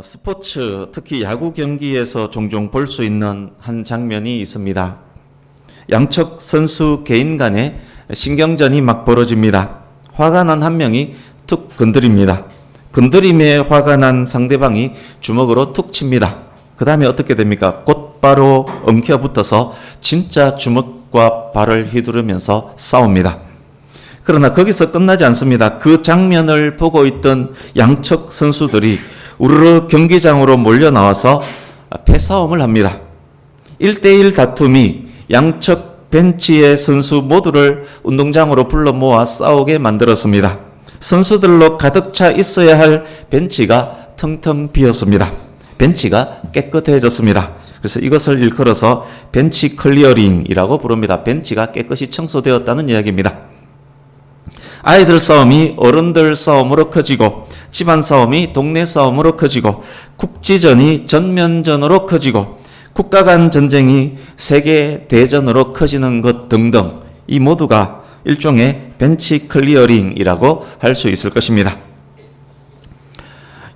스포츠, 특히 야구 경기에서 종종 볼 수 있는 한 장면이 있습니다. 양측 선수 개인 간에 신경전이 막 벌어집니다. 화가 난 한 명이 툭 건드립니다. 건드림에 화가 난 상대방이 주먹으로 툭 칩니다. 그 다음에 어떻게 됩니까? 곧바로 엉켜붙어서 진짜 주먹과 발을 휘두르면서 싸웁니다. 그러나 거기서 끝나지 않습니다. 그 장면을 보고 있던 양측 선수들이 우르르 경기장으로 몰려 나와서 패싸움을 합니다. 1대1 다툼이 양측 벤치의 선수 모두를 운동장으로 불러 모아 싸우게 만들었습니다. 선수들로 가득 차 있어야 할 벤치가 텅텅 비었습니다. 벤치가 깨끗해졌습니다. 그래서 이것을 일컬어서 벤치 클리어링이라고 부릅니다. 벤치가 깨끗이 청소되었다는 이야기입니다. 아이들 싸움이 어른들 싸움으로 커지고, 집안 싸움이 동네 싸움으로 커지고, 국지전이 전면전으로 커지고, 국가 간 전쟁이 세계 대전으로 커지는 것 등등, 이 모두가 일종의 벤치 클리어링이라고 할 수 있을 것입니다.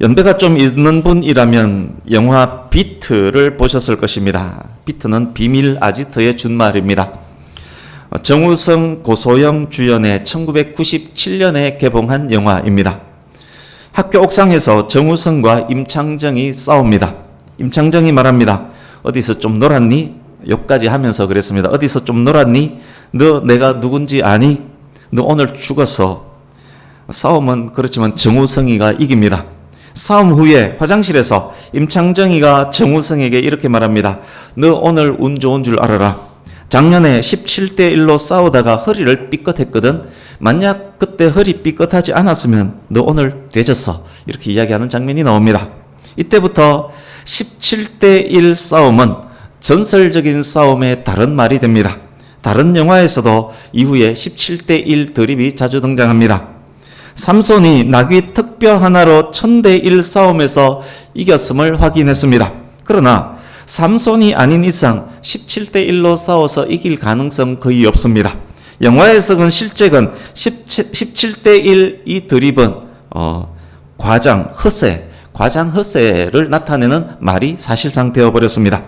연배가 좀 있는 분이라면 영화 비트를 보셨을 것입니다. 비트는 비밀 아지트의 준말입니다. 정우성, 고소영 주연의 1997년에 개봉한 영화입니다. 학교 옥상에서 정우성과 임창정이 싸웁니다. 임창정이 말합니다. 어디서 좀 놀았니? 욕까지 하면서 그랬습니다. 어디서 좀 놀았니? 너 내가 누군지 아니? 너 오늘 죽었어. 싸움은 그렇지만 정우성이가 이깁니다. 싸움 후에 화장실에서 임창정이가 정우성에게 이렇게 말합니다. 너 오늘 운 좋은 줄 알아라. 작년에 17대1로 싸우다가 허리를 삐끗했거든. 만약 그때 허리 삐끗하지 않았으면 너 오늘 되졌어. 이렇게 이야기하는 장면이 나옵니다. 이때부터 17대1 싸움은 전설적인 싸움의 다른 말이 됩니다. 다른 영화에서도 이후에 17대1 드립이 자주 등장합니다. 삼손이 나귀 턱뼈 하나로 1000대1 싸움에서 이겼음을 확인했습니다. 그러나 삼손이 아닌 이상 17대1로 싸워서 이길 가능성 거의 없습니다. 영화에서는 실제건 17대1 이 드립은 과장 허세를 나타내는 말이 사실상 되어버렸습니다.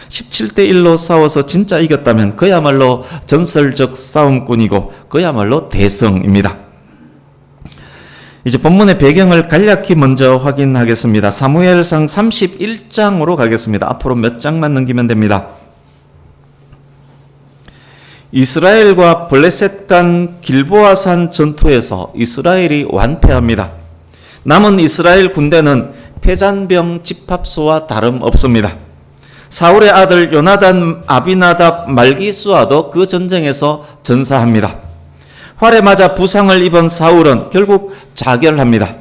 17대1로 싸워서 진짜 이겼다면 그야말로 전설적 싸움꾼이고 그야말로 대성입니다. 이제 본문의 배경을 간략히 먼저 확인하겠습니다. 사무엘상 31장으로 가겠습니다. 앞으로 몇 장만 넘기면 됩니다. 이스라엘과 블레셋 간 길보아산 전투에서 이스라엘이 완패합니다. 남은 이스라엘 군대는 패잔병 집합소와 다름없습니다. 사울의 아들 요나단, 아비나답, 말기수아도 그 전쟁에서 전사합니다. 활에 맞아 부상을 입은 사울은 결국 자결합니다.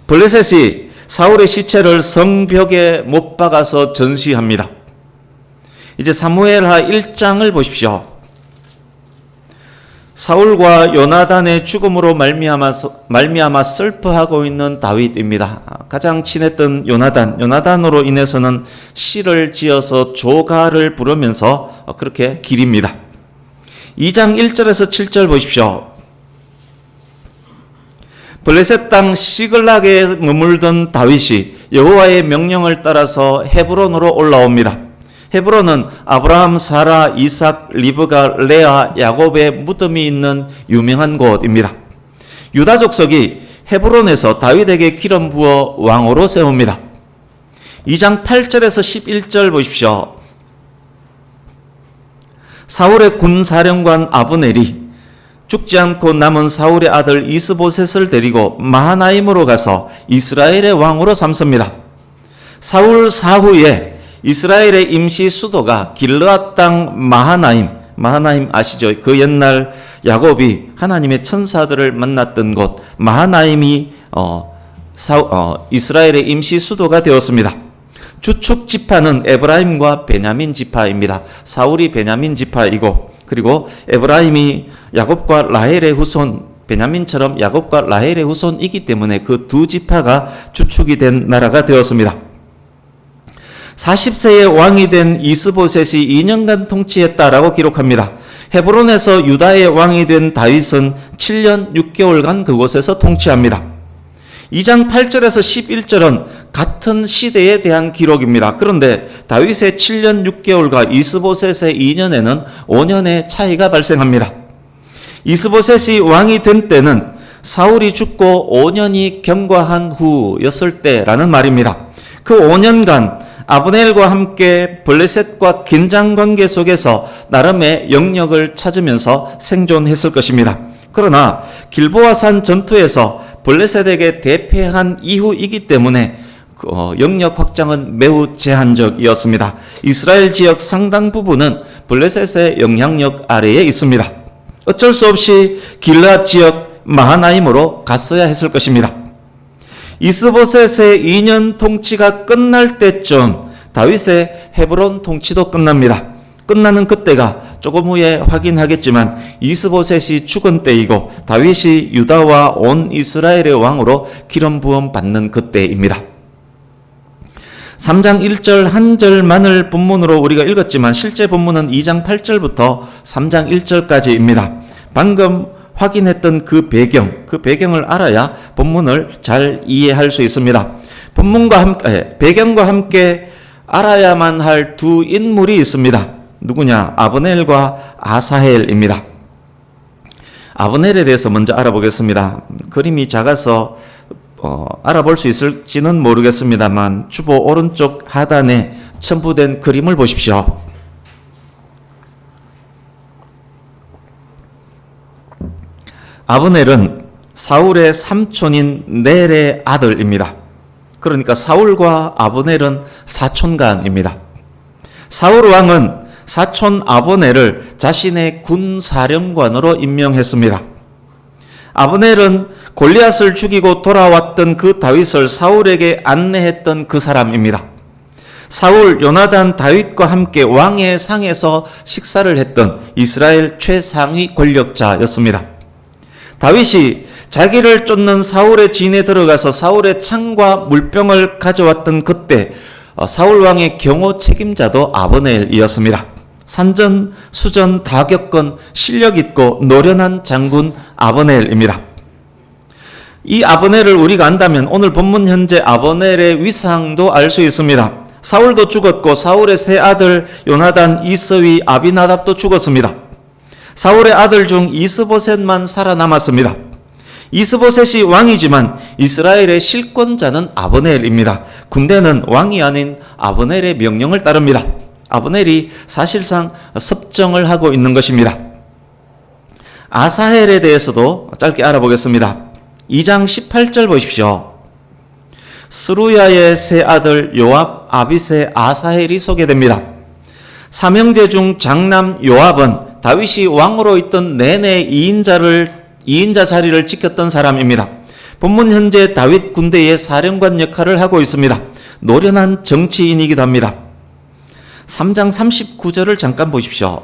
블레셋이 사울의 시체를 성벽에 못 박아서 전시합니다. 이제 사무엘하 1장을 보십시오. 사울과 요나단의 죽음으로 말미암아 슬퍼하고 있는 다윗입니다. 가장 친했던 요나단으로 인해서는 시를 지어서 조가를 부르면서 그렇게 기립니다. 2장 1절에서 7절 보십시오. 블레셋 땅 시글락에 머물던 다윗이 여호와의 명령을 따라서 헤브론으로 올라옵니다. 헤브론은 아브라함, 사라, 이삭, 리브가, 레아, 야곱의 무덤이 있는 유명한 곳입니다. 유다 족속이 헤브론에서 다윗에게 기름 부어 왕으로 세웁니다. 2장 8절에서 11절 보십시오. 사울의 군사령관 아브넬이 죽지 않고 남은 사울의 아들 이스보셋을 데리고 마하나임으로 가서 이스라엘의 왕으로 삼습니다. 사울 사후에 이스라엘의 임시 수도가 길르앗 땅 마하나임 아시죠? 그 옛날 야곱이 하나님의 천사들을 만났던 곳 마하나임이 이스라엘의 임시 수도가 되었습니다. 주축 지파는 에브라임과 베냐민 지파입니다. 사울이 베냐민 지파이고, 그리고 에브라임이 야곱과 라헬의 후손, 베냐민처럼 야곱과 라헬의 후손이기 때문에 그 두 지파가 주축이 된 나라가 되었습니다. 40세의 왕이 된 이스보셋이 2년간 통치했다라고 기록합니다. 헤브론에서 유다의 왕이 된 다윗은 7년 6개월간 그곳에서 통치합니다. 2장 8절에서 11절은 같은 시대에 대한 기록입니다. 그런데 다윗의 7년 6개월과 이스보셋의 2년에는 5년의 차이가 발생합니다. 이스보셋이 왕이 된 때는 사울이 죽고 5년이 경과한 후였을 때라는 말입니다. 그 5년간 아브넬과 함께 블레셋과 긴장관계 속에서 나름의 영역을 찾으면서 생존했을 것입니다. 그러나 길보아산 전투에서 블레셋에게 대패한 이후이기 때문에 영역 확장은 매우 제한적이었습니다. 이스라엘 지역 상당 부분은 블레셋의 영향력 아래에 있습니다. 어쩔 수 없이 길르앗 지역 마하나임으로 갔어야 했을 것입니다. 이스보셋의 2년 통치가 끝날 때쯤 다윗의 헤브론 통치도 끝납니다. 끝나는 그때가 조금 후에 확인하겠지만 이스보셋이 죽은 때이고 다윗이 유다와 온 이스라엘의 왕으로 기름 부음 받는 그때입니다. 3장 1절 한 절만을 본문으로 우리가 읽었지만 실제 본문은 2장 8절부터 3장 1절까지입니다. 방금 확인했던 그 배경을 알아야 본문을 잘 이해할 수 있습니다. 배경과 함께 알아야만 할 두 인물이 있습니다. 누구냐? 아브넬과 아사헬입니다. 아브넬에 대해서 먼저 알아보겠습니다. 그림이 작아서 알아볼 수 있을지는 모르겠습니다만 주보 오른쪽 하단에 첨부된 그림을 보십시오. 아브넬은 사울의 삼촌인 넬의 아들입니다. 그러니까 사울과 아브넬은 사촌간입니다. 사울 왕은 사촌 아브넬을 자신의 군사령관으로 임명했습니다. 아브넬은 골리앗을 죽이고 돌아왔던 그 다윗을 사울에게 안내했던 그 사람입니다. 사울, 요나단, 다윗과 함께 왕의 상에서 식사를 했던 이스라엘 최상위 권력자였습니다. 다윗이 자기를 쫓는 사울의 진에 들어가서 사울의 창과 물병을 가져왔던 그때 사울 왕의 경호 책임자도 아브넬이었습니다. 산전, 수전 다 겪은 실력 있고 노련한 장군 아브넬입니다. 이 아브넬을 우리가 안다면 오늘 본문 현재 아브넬의 위상도 알 수 있습니다. 사울도 죽었고 사울의 세 아들 요나단, 이스위, 아비나답도 죽었습니다. 사울의 아들 중 이스보셋만 살아남았습니다. 이스보셋이 왕이지만 이스라엘의 실권자는 아브넬입니다. 군대는 왕이 아닌 아브넬의 명령을 따릅니다. 아브넬이 사실상 섭정을 하고 있는 것입니다. 아사헬에 대해서도 짧게 알아보겠습니다. 2장 18절 보십시오. 스루야의 세 아들 요압, 아비세, 아사헬이 소개됩니다. 삼형제 중 장남 요압은 다윗이 왕으로 있던 내내 2인자 자리를 지켰던 사람입니다. 본문 현재 다윗 군대의 사령관 역할을 하고 있습니다. 노련한 정치인이기도 합니다. 3장 39절을 잠깐 보십시오.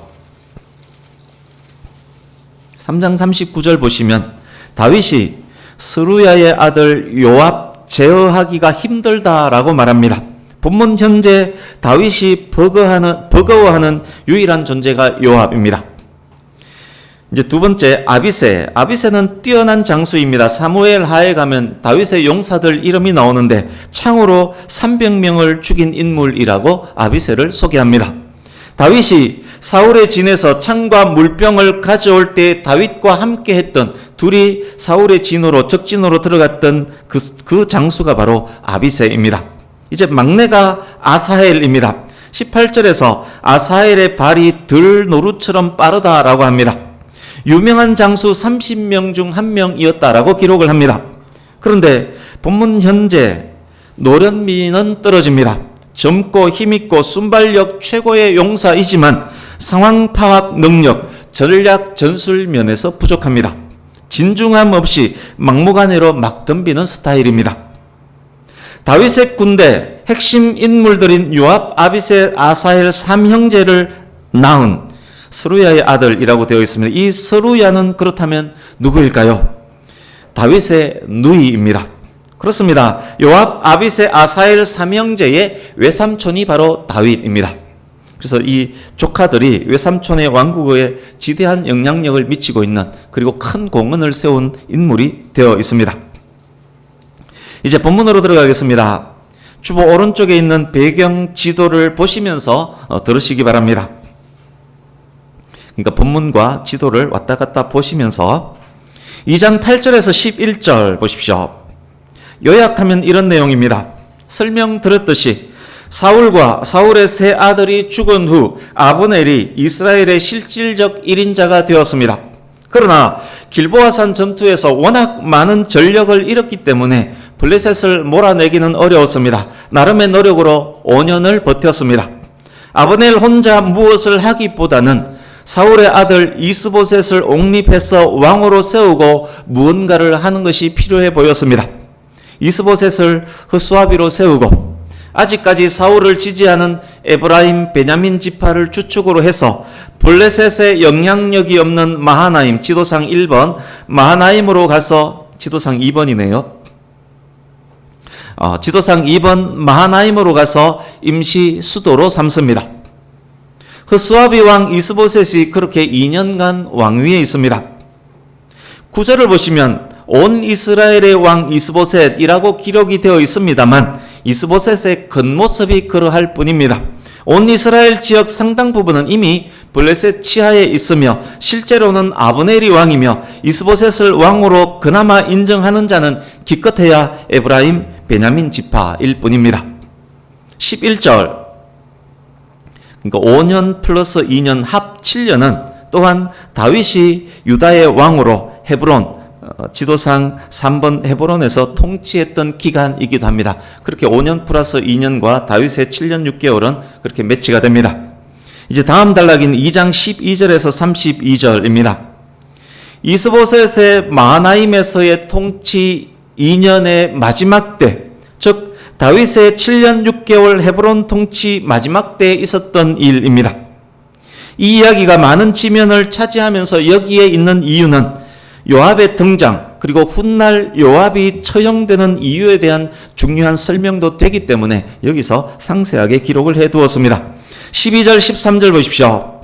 3장 39절 보시면 다윗이 스루야의 아들 요압 제어하기가 힘들다라고 말합니다. 본문 현재 다윗이 버거워하는 유일한 존재가 요압입니다. 이제 두 번째 아비세. 아비세는 뛰어난 장수입니다. 사무엘 하에 가면 다윗의 용사들 이름이 나오는데 창으로 300명을 죽인 인물이라고 아비세를 소개합니다. 다윗이 사울의 진에서 창과 물병을 가져올 때 다윗과 함께 했던 둘이 사울의 진으로 적진으로 들어갔던 그 장수가 바로 아비세입니다. 이제 막내가 아사헬입니다. 18절에서 아사헬의 발이 들노루처럼 빠르다라고 합니다. 유명한 장수 30명 중 한 명이었다라고 기록을 합니다. 그런데 본문 현재 노련미는 떨어집니다. 젊고 힘있고 순발력 최고의 용사이지만 상황 파악 능력, 전략 전술 면에서 부족합니다. 진중함 없이 막무가내로 막 덤비는 스타일입니다. 다윗의 군대 핵심 인물들인 요압, 아비세, 아사헬 3형제를 낳은 스루야의 아들이라고 되어 있습니다. 이 스루야는 그렇다면 누구일까요? 다윗의 누이입니다. 그렇습니다. 요압, 아비세, 아사헬 3형제의 외삼촌이 바로 다윗입니다. 그래서 이 조카들이 외삼촌의 왕국에 지대한 영향력을 미치고 있는 그리고 큰 공헌을 세운 인물이 되어 있습니다. 이제 본문으로 들어가겠습니다. 주보 오른쪽에 있는 배경 지도를 보시면서 들으시기 바랍니다. 그러니까 본문과 지도를 왔다 갔다 보시면서 2장 8절에서 11절 보십시오. 요약하면 이런 내용입니다. 설명 들었듯이 사울과 사울의 세 아들이 죽은 후 아브넬이 이스라엘의 실질적 1인자가 되었습니다. 그러나 길보아산 전투에서 워낙 많은 전력을 잃었기 때문에 블레셋을 몰아내기는 어려웠습니다. 나름의 노력으로 5년을 버텼습니다. 아브넬 혼자 무엇을 하기보다는 사울의 아들 이스보셋을 옹립해서 왕으로 세우고 무언가를 하는 것이 필요해 보였습니다. 이스보셋을 흑수아비로 세우고 아직까지 사울을 지지하는 에브라임 베냐민 지파를 주축으로 해서 블레셋의 영향력이 없는 마하나임 지도상 1번 마하나임으로 가서 지도상 2번이네요. 지도상 2번 마하나임으로 가서 임시 수도로 삼습니다. 흑수아비 왕 이스보셋이 그렇게 2년간 왕위에 있습니다. 9절을 보시면 온 이스라엘의 왕 이스보셋이라고 기록이 되어 있습니다만 이스보셋의 겉모습이 그러할 뿐입니다. 온 이스라엘 지역 상당 부분은 이미 블레셋 치하에 있으며 실제로는 아브넬이 왕이며 이스보셋을 왕으로 그나마 인정하는 자는 기껏해야 에브라임 베냐민 지파일 뿐입니다. 11절 그러니까 5년 플러스 2년 합 7년은 또한 다윗이 유다의 왕으로 헤브론 지도상 3번 헤브론에서 통치했던 기간이기도 합니다. 그렇게 5년 플러스 2년과 다윗의 7년 6개월은 그렇게 매치가 됩니다. 이제 다음 단락인 2장 12절에서 32절입니다. 이스보셋의 마하나임에서의 통치 2년의 마지막 때, 즉 다윗의 7년 6개월 헤브론 통치 마지막 때에 있었던 일입니다. 이 이야기가 많은 지면을 차지하면서 여기에 있는 이유는 요압의 등장 그리고 훗날 요압이 처형되는 이유에 대한 중요한 설명도 되기 때문에 여기서 상세하게 기록을 해두었습니다. 12절 13절 보십시오.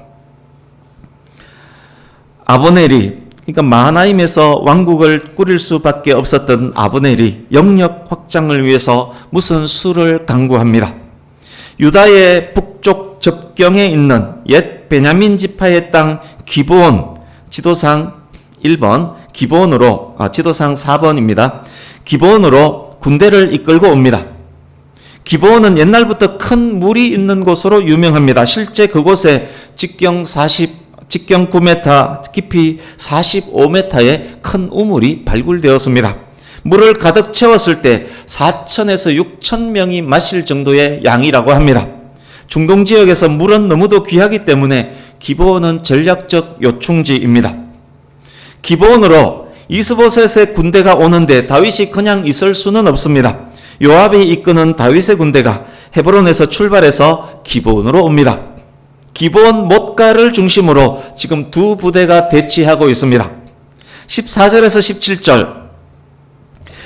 아브넬이 그러니까 마하나임에서 왕국을 꾸릴 수밖에 없었던 아브넬이 영역 확장을 위해서 무슨 수를 강구합니다. 유다의 북쪽 접경에 있는 옛 베냐민 지파의 땅 기브온 지도상 1번 기브온으로 지도상 4번입니다. 기브온으로 군대를 이끌고 옵니다. 기브온은 옛날부터 큰 물이 있는 곳으로 유명합니다. 실제 그곳에 직경 9m, 깊이 45m의 큰 우물이 발굴되었습니다. 물을 가득 채웠을 때 4,000에서 6,000명이 마실 정도의 양이라고 합니다. 중동 지역에서 물은 너무도 귀하기 때문에 기브온은 전략적 요충지입니다. 기브온으로 이스보셋의 군대가 오는데 다윗이 그냥 있을 수는 없습니다. 요압이 이끄는 다윗의 군대가 헤브론에서 출발해서 기브온으로 옵니다. 기브온 못가를 중심으로 지금 두 부대가 대치하고 있습니다. 14절에서 17절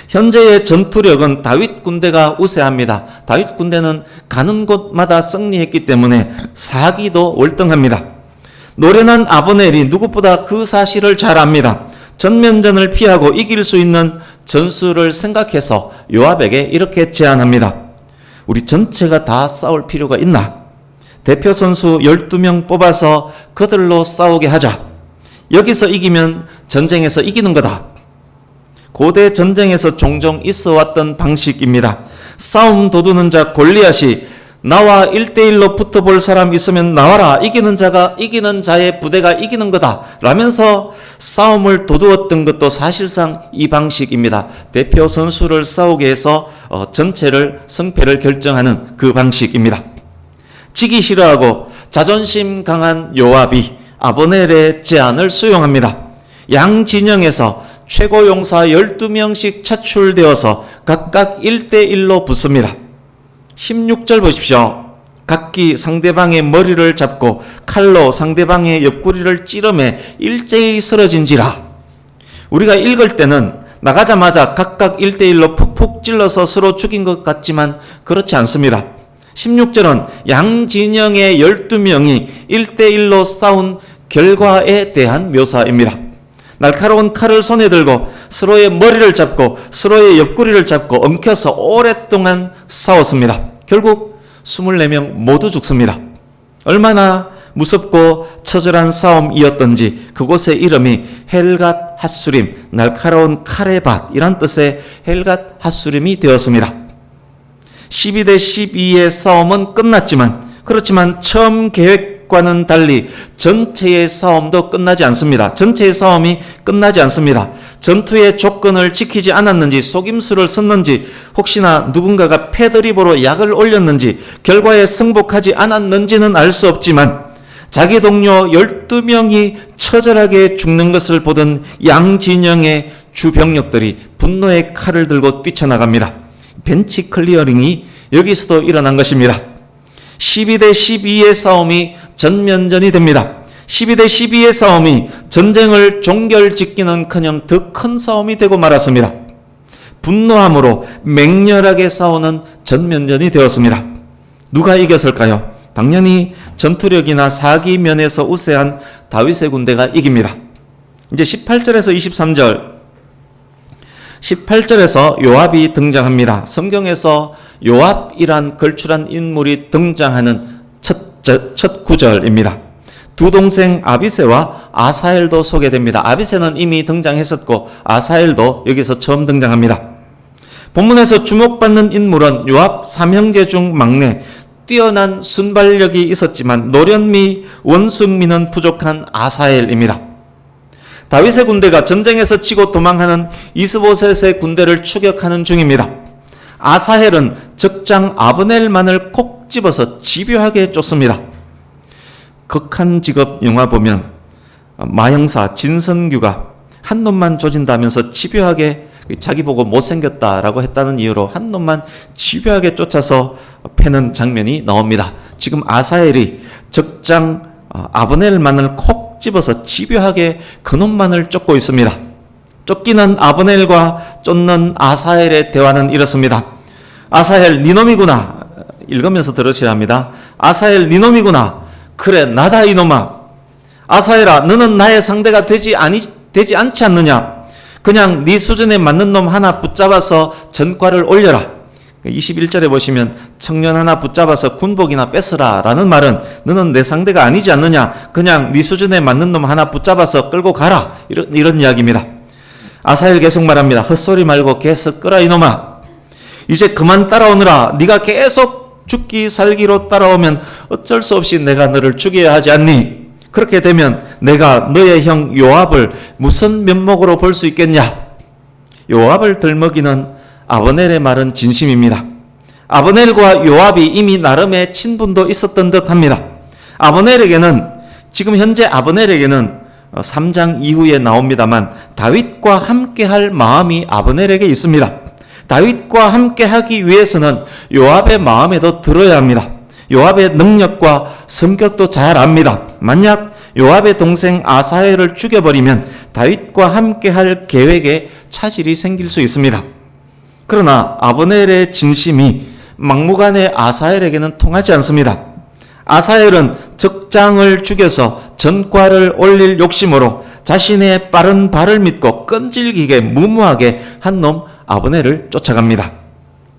현재의 전투력은 다윗 군대가 우세합니다. 다윗 군대는 가는 곳마다 승리했기 때문에 사기도 월등합니다. 노련한 아브넬이 누구보다 그 사실을 잘 압니다. 전면전을 피하고 이길 수 있는 전술을 생각해서 요압에게 이렇게 제안합니다. 우리 전체가 다 싸울 필요가 있나? 대표 선수 12명 뽑아서 그들로 싸우게 하자. 여기서 이기면 전쟁에서 이기는 거다. 고대 전쟁에서 종종 있어 왔던 방식입니다. 싸움 도두는 자 골리앗이 나와 1대1로 붙어볼 사람 있으면 나와라. 이기는 자의 부대가 이기는 거다. 라면서 싸움을 도두었던 것도 사실상 이 방식입니다. 대표 선수를 싸우게 해서 전체를 승패를 결정하는 그 방식입니다. 지기 싫어하고 자존심 강한 요압이 아브넬의 제안을 수용합니다. 양 진영에서 최고 용사 12명씩 차출되어서 각각 1대1로 붙습니다. 16절 보십시오. 각기 상대방의 머리를 잡고 칼로 상대방의 옆구리를 찌르매 일제히 쓰러진지라. 우리가 읽을 때는 나가자마자 각각 1대1로 푹푹 찔러서 서로 죽인 것 같지만 그렇지 않습니다. 16절은 양 진영의 12명이 1대1로 싸운 결과에 대한 묘사입니다. 날카로운 칼을 손에 들고 서로의 머리를 잡고 서로의 옆구리를 잡고 엉켜서 오랫동안 싸웠습니다. 결국 24명 모두 죽습니다. 얼마나 무섭고 처절한 싸움이었던지 그곳의 이름이 헬갓 핫수림, 날카로운 칼의 밭이란 뜻의 헬갓 핫수림이 되었습니다. 12대 12의 싸움은 끝났지만 그렇지만 처음 계획과는 달리 전체의 싸움도 끝나지 않습니다. 전체의 싸움이 끝나지 않습니다. 전투의 조건을 지키지 않았는지 속임수를 썼는지 혹시나 누군가가 패드립으로 약을 올렸는지 결과에 승복하지 않았는지는 알 수 없지만 자기 동료 12명이 처절하게 죽는 것을 보던 양진영의 주병력들이 분노의 칼을 들고 뛰쳐나갑니다. 벤치 클리어링이 여기서도 일어난 것입니다. 12대 12의 싸움이 전면전이 됩니다. 12대 12의 싸움이 전쟁을 종결짓기는커녕 더 큰 싸움이 되고 말았습니다. 분노함으로 맹렬하게 싸우는 전면전이 되었습니다. 누가 이겼을까요? 당연히 전투력이나 사기 면에서 우세한 다윗의 군대가 이깁니다. 이제 18절에서 23절 18절에서 요압이 등장합니다. 성경에서 요압이란 걸출한 인물이 등장하는 첫 구절입니다. 두 동생 아비새와 아사엘도 소개됩니다. 아비새는 이미 등장했었고 아사엘도 여기서 처음 등장합니다. 본문에서 주목받는 인물은 요압 삼형제 중 막내, 뛰어난 순발력이 있었지만 노련미, 원숭미는 부족한 아사엘입니다. 다윗의 군대가 전쟁에서 치고 도망하는 이스보셋의 군대를 추격하는 중입니다. 아사헬은 적장 아브넬만을 콕 집어서 집요하게 쫓습니다. 극한 직업 영화 보면 마형사 진선규가 한 놈만 조진다면서 집요하게 자기 보고 못생겼다라고 했다는 이유로 한 놈만 집요하게 쫓아서 패는 장면이 나옵니다. 지금 아사헬이 적장 아브넬만을 콕 집어서 집요하게 그놈만을 쫓고 있습니다. 쫓기는 아브넬과 쫓는 아사헬의 대화는 이렇습니다. 아사헬 니놈이구나. 읽으면서 들으셔야 합니다. 아사헬 니놈이구나. 그래 나다 이놈아. 아사헬아 너는 나의 상대가 되지 않지 않느냐. 그냥 네 수준에 맞는 놈 하나 붙잡아서 전과를 올려라. 21절에 보시면 청년 하나 붙잡아서 군복이나 뺏으라 라는 말은 너는 내 상대가 아니지 않느냐. 그냥 네 수준에 맞는 놈 하나 붙잡아서 끌고 가라. 이런 이야기입니다. 아사헬 계속 말합니다. 헛소리 말고 계속 끄라 이놈아. 이제 그만 따라오느라. 네가 계속 죽기 살기로 따라오면 어쩔 수 없이 내가 너를 죽여야 하지 않니? 그렇게 되면 내가 너의 형 요압을 무슨 면목으로 볼 수 있겠냐? 요압을 들먹이는 아브넬의 말은 진심입니다. 아브넬과 요압이 이미 나름의 친분도 있었던 듯합니다. 아브넬에게는 지금 현재 아브넬에게는 3장 이후에 나옵니다만 다윗과 함께할 마음이 아브넬에게 있습니다. 다윗과 함께하기 위해서는 요압의 마음에도 들어야 합니다. 요압의 능력과 성격도 잘 압니다. 만약 요압의 동생 아사헬을 죽여버리면 다윗과 함께할 계획에 차질이 생길 수 있습니다. 그러나 아브넬의 진심이 막무가내 아사헬에게는 통하지 않습니다. 아사헬은 적장을 죽여서 전과를 올릴 욕심으로 자신의 빠른 발을 믿고 끈질기게 무모하게 한 놈 아브넬을 쫓아갑니다.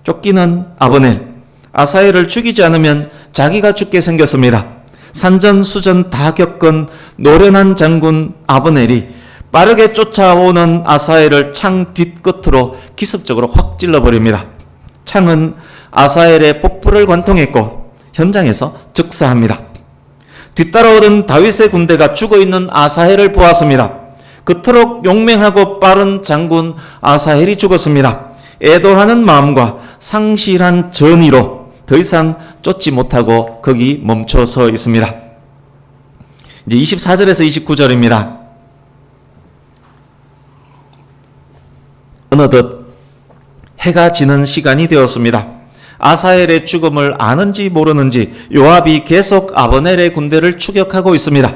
쫓기는 아브넬, 아사헬을 죽이지 않으면 자기가 죽게 생겼습니다. 산전수전 다 겪은 노련한 장군 아브넬이 빠르게 쫓아오는 아사헬을 창 뒷끝으로 기습적으로 확 찔러버립니다. 창은 아사헬의 복부를 관통했고 현장에서 즉사합니다. 뒤따라오던 다윗의 군대가 죽어있는 아사헬을 보았습니다. 그토록 용맹하고 빠른 장군 아사헬이 죽었습니다. 애도하는 마음과 상실한 전의로 더 이상 쫓지 못하고 거기 멈춰서 있습니다. 이제 24절에서 29절입니다. 어느덧 해가 지는 시간이 되었습니다. 아사헬의 죽음을 아는지 모르는지 요압이 계속 아브넬의 군대를 추격하고 있습니다.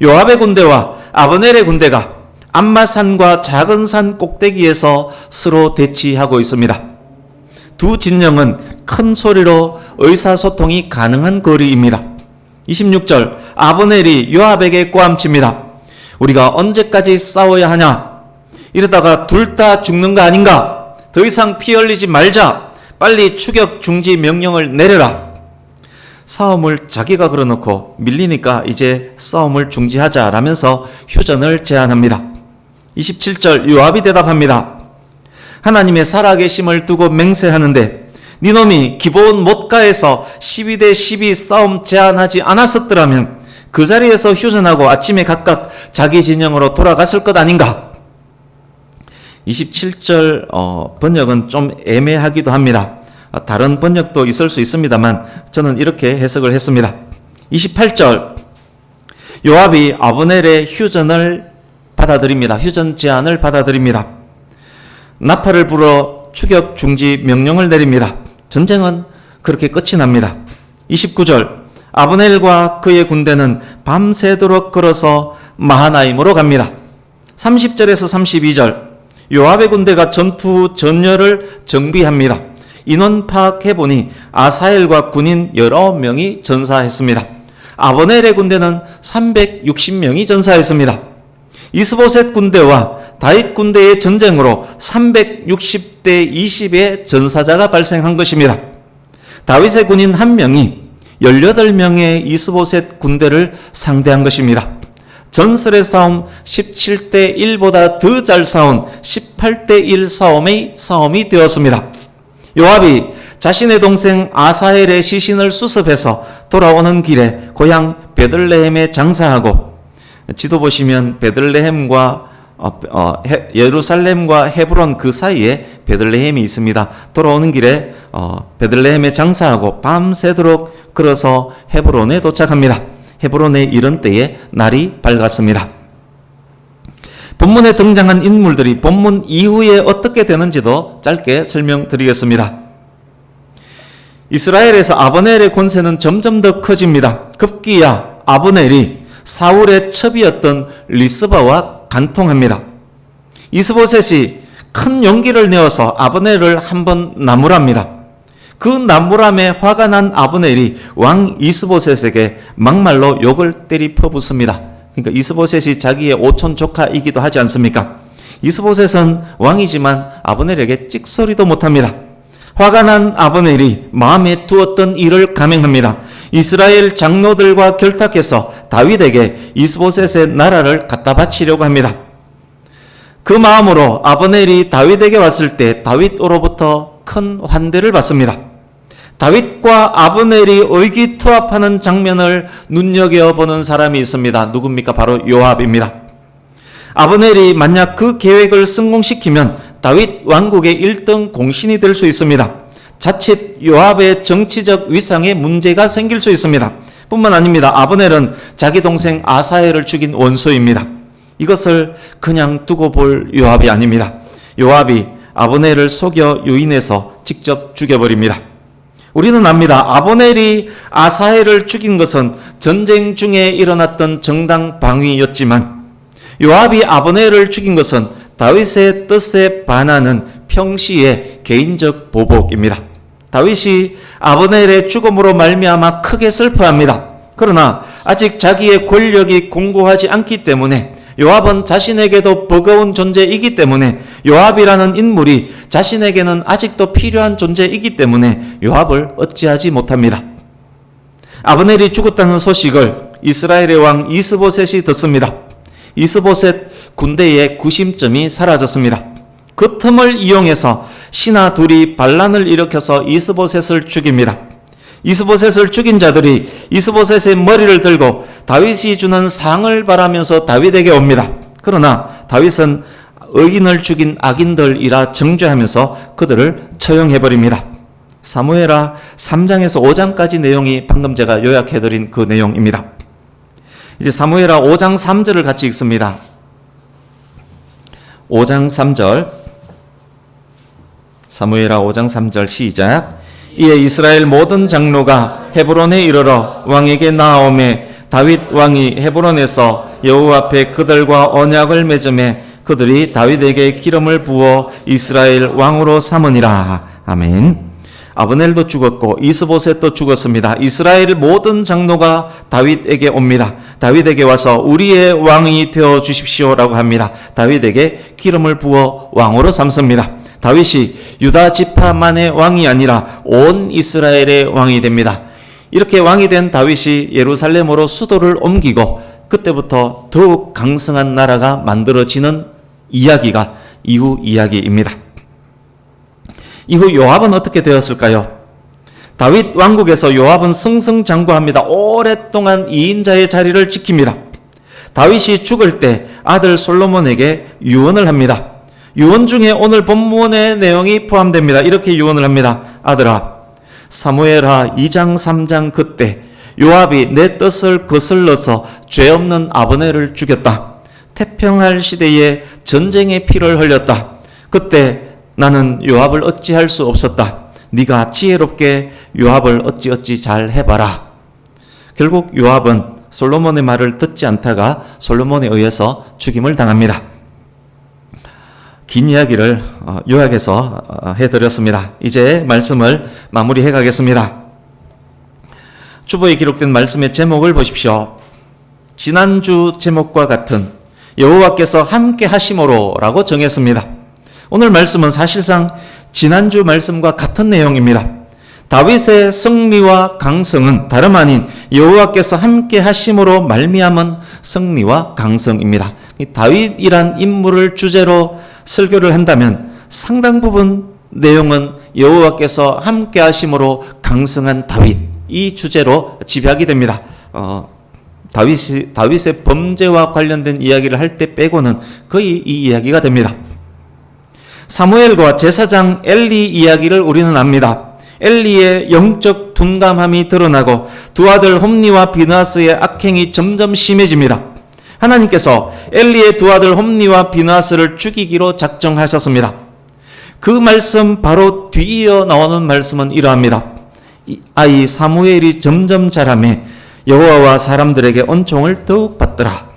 요압의 군대와 아브넬의 군대가 암마산과 작은 산 꼭대기에서 서로 대치하고 있습니다. 두 진영은 큰 소리로 의사소통이 가능한 거리입니다. 26절 아브넬이 요압에게 꼬함칩니다. 우리가 언제까지 싸워야 하냐? 이러다가 둘 다 죽는 거 아닌가? 더 이상 피 흘리지 말자. 빨리 추격 중지 명령을 내려라. 싸움을 자기가 걸어놓고 밀리니까 이제 싸움을 중지하자라면서 휴전을 제안합니다. 27절 요압이 대답합니다. 하나님의 살아계심을 두고 맹세하는데 니놈이 기브온 못가에서 12대 12 싸움 제안하지 않았었더라면 그 자리에서 휴전하고 아침에 각각 자기 진영으로 돌아갔을 것 아닌가? 27절 번역은 좀 애매하기도 합니다. 다른 번역도 있을 수 있습니다만 저는 이렇게 해석을 했습니다. 28절 요압이 아브넬의 휴전을 받아들입니다. 휴전 제안을 받아들입니다. 나팔을 불어 추격 중지 명령을 내립니다. 전쟁은 그렇게 끝이 납니다. 29절 아브넬과 그의 군대는 밤새도록 걸어서 마하나임으로 갑니다. 30절에서 32절 요압의 군대가 전투 전열을 정비합니다. 인원 파악해보니 아사엘과 군인 여러 명이 전사했습니다. 아브넬의 군대는 360명이 전사했습니다. 이스보셋 군대와 다윗 군대의 전쟁으로 360대 20의 전사자가 발생한 것입니다. 다윗의 군인 한 명이 18명의 이스보셋 군대를 상대한 것입니다. 전설의 싸움 17대 1보다 더 잘 싸운 18대 1 싸움이 되었습니다. 요압이 자신의 동생 아사엘의 시신을 수습해서 돌아오는 길에 고향 베들레헴에 장사하고, 지도 보시면 베들레헴과 예루살렘과 헤브론 그 사이에 베들레헴이 있습니다. 돌아오는 길에 베들레헴에 장사하고 밤새도록 걸어서 헤브론에 도착합니다. 헤브론에 이른 때에 날이 밝았습니다. 본문에 등장한 인물들이 본문 이후에 어떻게 되는지도 짧게 설명드리겠습니다. 이스라엘에서 아브넬의 권세는 점점 더 커집니다. 급기야 아브넬이 사울의 첩이었던 리스바와 간통합니다. 이스보셋이 큰 용기를 내어서 아브넬을 한번 나무랍니다. 그 나무람에 화가 난 아브넬이 왕 이스보셋에게 막말로 욕을 때리 퍼붓습니다. 그러니까 이스보셋이 자기의 오촌 조카이기도 하지 않습니까? 이스보셋은 왕이지만 아브넬에게 찍소리도 못합니다. 화가 난 아브넬이 마음에 두었던 일을 감행합니다. 이스라엘 장로들과 결탁해서 다윗에게 이스보셋의 나라를 갖다 바치려고 합니다. 그 마음으로 아브넬이 다윗에게 왔을 때 다윗으로부터 큰 환대를 받습니다. 다윗과 아브넬이 의기투합하는 장면을 눈여겨보는 사람이 있습니다. 누굽니까? 바로 요압입니다. 아브넬이 만약 그 계획을 성공시키면 다윗 왕국의 1등 공신이 될 수 있습니다. 자칫 요압의 정치적 위상에 문제가 생길 수 있습니다. 뿐만 아닙니다. 아브넬은 자기 동생 아사엘을 죽인 원수입니다. 이것을 그냥 두고 볼 요압이 아닙니다. 요압이 아브넬을 속여 유인해서 직접 죽여버립니다. 우리는 압니다. 아브넬이 아사엘을 죽인 것은 전쟁 중에 일어났던 정당 방위였지만 요압이 아브넬을 죽인 것은 다윗의 뜻에 반하는 평시의 개인적 보복입니다. 다윗이 아브넬의 죽음으로 말미암아 크게 슬퍼합니다. 그러나 아직 자기의 권력이 공고하지 않기 때문에 요압은 자신에게도 버거운 존재이기 때문에 요압이라는 인물이 자신에게는 아직도 필요한 존재이기 때문에 요압을 어찌하지 못합니다. 아브넬이 죽었다는 소식을 이스라엘의 왕 이스보셋이 듣습니다. 이스보셋 군대의 구심점이 사라졌습니다. 그 틈을 이용해서 신하 둘이 반란을 일으켜서 이스보셋을 죽입니다. 이스보셋을 죽인 자들이 이스보셋의 머리를 들고 다윗이 주는 상을 바라면서 다윗에게 옵니다. 그러나 다윗은 의인을 죽인 악인들이라 정죄하면서 그들을 처형해버립니다. 사무엘하 3장에서 5장까지 내용이 방금 제가 요약해드린 그 내용입니다. 이제 사무엘하 5장 3절을 같이 읽습니다. 5장 3절, 사무엘하 5장 3절 시작. 이에 이스라엘 모든 장로가 헤브론에 이르러 왕에게 나아오매 다윗 왕이 헤브론에서 여호와 앞에 그들과 언약을 맺음에 그들이 다윗에게 기름을 부어 이스라엘 왕으로 삼으니라. 아멘. 아브넬도 죽었고 이스보셋도 죽었습니다. 이스라엘 모든 장로가 다윗에게 옵니다. 다윗에게 와서 우리의 왕이 되어 주십시오라고 합니다. 다윗에게 기름을 부어 왕으로 삼습니다. 다윗이 유다 지파만의 왕이 아니라 온 이스라엘의 왕이 됩니다. 이렇게 왕이 된 다윗이 예루살렘으로 수도를 옮기고 그때부터 더욱 강성한 나라가 만들어지는 이야기가 이후 이야기입니다. 이후 요압은 어떻게 되었을까요? 다윗 왕국에서 요압은 승승장구합니다. 오랫동안 2인자의 자리를 지킵니다. 다윗이 죽을 때 아들 솔로몬에게 유언을 합니다. 유언 중에 오늘 본문의 내용이 포함됩니다. 이렇게 유언을 합니다. 아들아, 사무엘하 2장 3장 그때 요압이 내 뜻을 거슬러서 죄 없는 아브넬을 죽였다. 태평할 시대에 전쟁의 피를 흘렸다. 그때 나는 요압을 어찌할 수 없었다. 네가 지혜롭게 요압을 어찌 잘 해봐라. 결국 요압은 솔로몬의 말을 듣지 않다가 솔로몬에 의해서 죽임을 당합니다. 긴 이야기를 요약해서 해드렸습니다. 이제 말씀을 마무리해 가겠습니다. 주보에 기록된 말씀의 제목을 보십시오. 지난주 제목과 같은 여호와께서 함께 하심으로 라고 정했습니다. 오늘 말씀은 사실상 지난주 말씀과 같은 내용입니다. 다윗의 승리와 강성은 다름 아닌 여호와께서 함께 하심으로 말미암은 승리와 강성입니다. 다윗이란 인물을 주제로 설교를 한다면 상당 부분 내용은 여호와께서 함께 하심으로 강성한 다윗, 이 주제로 집약이 됩니다. 다윗의 범죄와 관련된 이야기를 할 때 빼고는 거의 이 이야기가 됩니다. 사무엘과 제사장 엘리 이야기를 우리는 압니다. 엘리의 영적 둔감함이 드러나고 두 아들 홈니와 비느하스의 악행이 점점 심해집니다. 하나님께서 엘리의 두 아들 홈니와 비느하스를 죽이기로 작정하셨습니다. 그 말씀 바로 뒤이어 나오는 말씀은 이러합니다. 아이 사무엘이 점점 자라매 여호와와 사람들에게恩총을 더욱 받더라.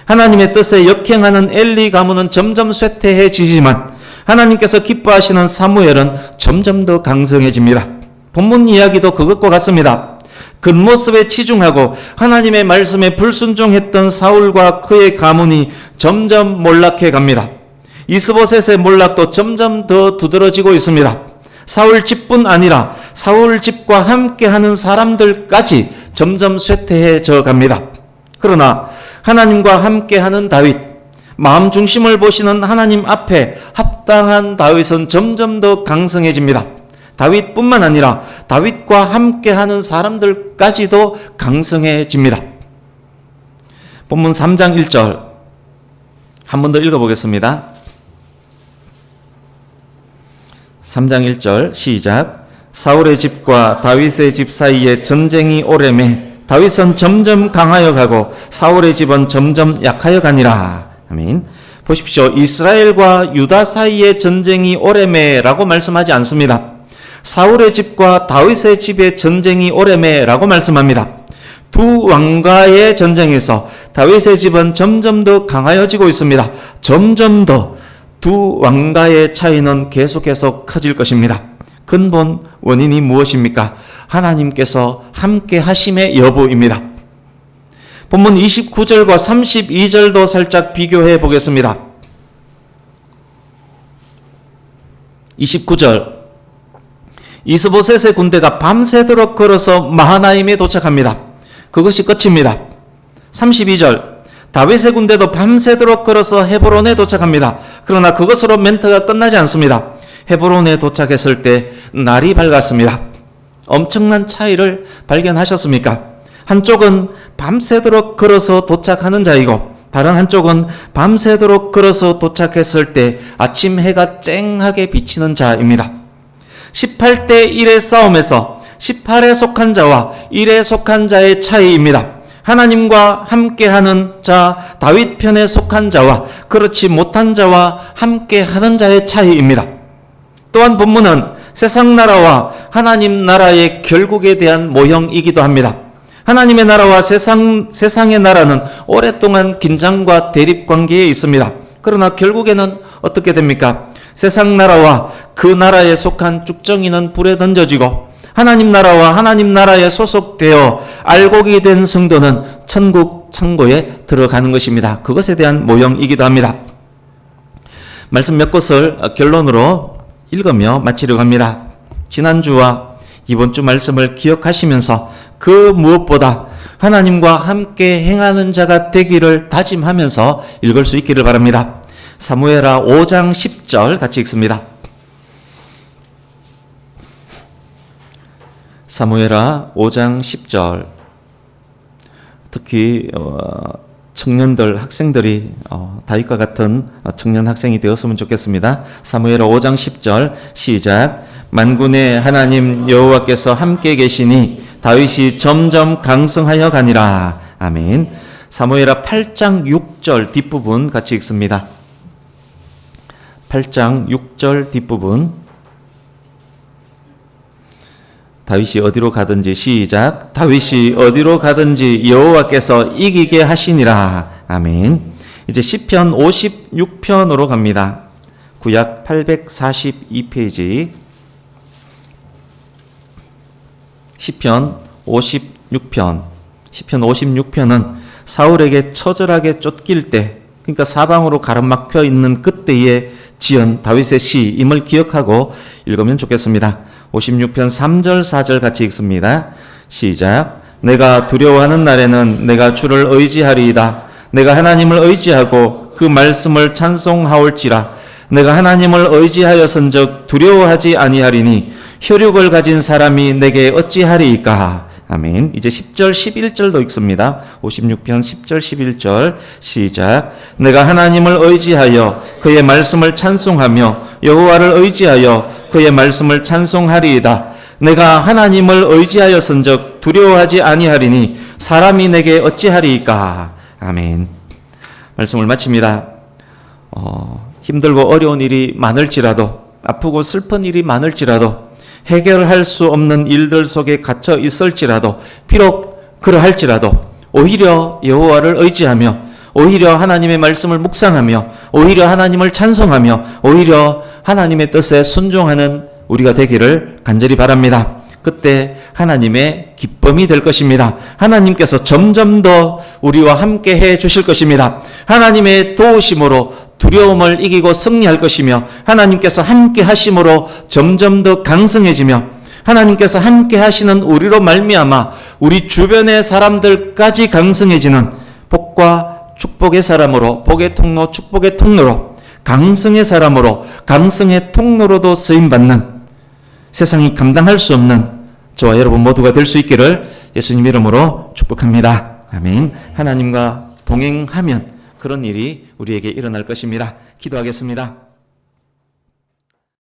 하나님의 뜻에 역행하는 엘리 가문은 점점 쇠퇴해지지만 하나님께서 기뻐하시는 사무엘은 점점 더 강성해집니다. 본문 이야기도 그것과 같습니다. 겉모습에 치중하고 하나님의 말씀에 불순종했던 사울과 그의 가문이 점점 몰락해 갑니다. 이스보셋의 몰락도 점점 더 두드러지고 있습니다. 사울 집뿐 아니라 사울 집과 함께하는 사람들까지 점점 쇠퇴해져 갑니다. 그러나 하나님과 함께하는 다윗, 마음 중심을 보시는 하나님 앞에 합당한 다윗은 점점 더 강성해집니다. 다윗뿐만 아니라 다윗과 함께하는 사람들까지도 강성해집니다. 본문 3장 1절 한 번 더 읽어보겠습니다. 3장 1절 시작. 사울의 집과 다윗의 집 사이에 전쟁이 오래매 다윗은 점점 강하여 가고 사울의 집은 점점 약하여 가니라. 아멘. 보십시오. 이스라엘과 유다 사이의 전쟁이 오래매라고 말씀하지 않습니다. 사울의 집과 다윗의 집의 전쟁이 오래매라고 말씀합니다. 두 왕가의 전쟁에서 다윗의 집은 점점 더 강하여지고 있습니다. 점점 더 두 왕가의 차이는 계속해서 커질 것입니다. 근본 원인이 무엇입니까? 하나님께서 함께 하심의 여부입니다. 본문 29절과 32절도 살짝 비교해 보겠습니다. 29절 이스보셋의 군대가 밤새도록 걸어서 마하나임에 도착합니다. 그것이 끝입니다. 32절 다윗의 군대도 밤새도록 걸어서 헤브론에 도착합니다. 그러나 그것으로 멘트가 끝나지 않습니다. 헤브론에 도착했을 때 날이 밝았습니다. 엄청난 차이를 발견하셨습니까? 한쪽은 밤새도록 걸어서 도착하는 자이고 다른 한쪽은 밤새도록 걸어서 도착했을 때 아침 해가 쨍하게 비치는 자입니다. 18대 1의 싸움에서 18에 속한 자와 1에 속한 자의 차이입니다. 하나님과 함께하는 자, 다윗 편에 속한 자와 그렇지 못한 자와 함께하는 자의 차이입니다. 또한 본문은 세상 나라와 하나님 나라의 결국에 대한 모형이기도 합니다. 하나님의 나라와 세상의 나라는 오랫동안 긴장과 대립 관계에 있습니다. 그러나 결국에는 어떻게 됩니까? 세상 나라와 그 나라에 속한 쭉정이는 불에 던져지고 하나님 나라와 하나님 나라에 소속되어 알곡이 된 성도는 천국 천국 창고에 들어가는 것입니다. 그것에 대한 모형이기도 합니다. 말씀 몇 곳을 결론으로 읽으며 마치려고 합니다. 지난주와 이번 주 말씀을 기억하시면서 그 무엇보다 하나님과 함께 행하는 자가 되기를 다짐하면서 읽을 수 있기를 바랍니다. 사무엘하 5장 10절 같이 읽습니다. 사무엘하 5장 10절. 특히 청년들, 학생들이 다윗과 같은 청년 학생이 되었으면 좋겠습니다. 사무엘하 5장 10절 시작. 만군의 하나님 여호와께서 함께 계시니 다윗이 점점 강성하여 가니라. 아멘. 사무엘하 8장 6절 뒷부분 같이 읽습니다. 8장 6절 뒷부분. 다윗이 어디로 가든지 시작. 다윗이 어디로 가든지 여호와께서 이기게 하시니라. 아멘. 이제 시편 56편으로 갑니다. 구약 842페이지. 시편 56편. 시편 56편은 사울에게 처절하게 쫓길 때, 그러니까 사방으로 가로막혀 있는 그때에 지은 다윗의 시임을 기억하고 읽으면 좋겠습니다. 56편 3절 4절 같이 읽습니다. 시작. 내가 두려워하는 날에는 내가 주를 의지하리이다. 내가 하나님을 의지하고 그 말씀을 찬송하올지라. 내가 하나님을 의지하여선즉 두려워하지 아니하리니 혈육을 가진 사람이 내게 어찌하리이까. 아멘. 이제 10절 11절도 읽습니다. 56편 10절 11절 시작. 내가 하나님을 의지하여 그의 말씀을 찬송하며 여호와를 의지하여 그의 말씀을 찬송하리이다. 내가 하나님을 의지하여선즉 두려워하지 아니하리니 사람이 내게 어찌하리이까. 아멘. 말씀을 마칩니다. 힘들고 어려운 일이 많을지라도, 아프고 슬픈 일이 많을지라도, 해결할 수 없는 일들 속에 갇혀 있을지라도, 비록 그러할지라도 오히려 여호와를 의지하며, 오히려 하나님의 말씀을 묵상하며, 오히려 하나님을 찬송하며, 오히려 하나님의 뜻에 순종하는 우리가 되기를 간절히 바랍니다. 그때 하나님의 기쁨이 될 것입니다. 하나님께서 점점 더 우리와 함께 해 주실 것입니다. 하나님의 도우심으로 두려움을 이기고 승리할 것이며, 하나님께서 함께 하심으로 점점 더 강성해지며, 하나님께서 함께 하시는 우리로 말미암아 우리 주변의 사람들까지 강성해지는 복과 축복의 사람으로, 복의 통로, 축복의 통로로, 강성의 사람으로, 강성의 통로로도 쓰임받는, 세상이 감당할 수 없는 저와 여러분 모두가 될 수 있기를 예수님 이름으로 축복합니다. 아멘. 하나님과 동행하면 그런 일이 우리에게 일어날 것입니다. 기도하겠습니다.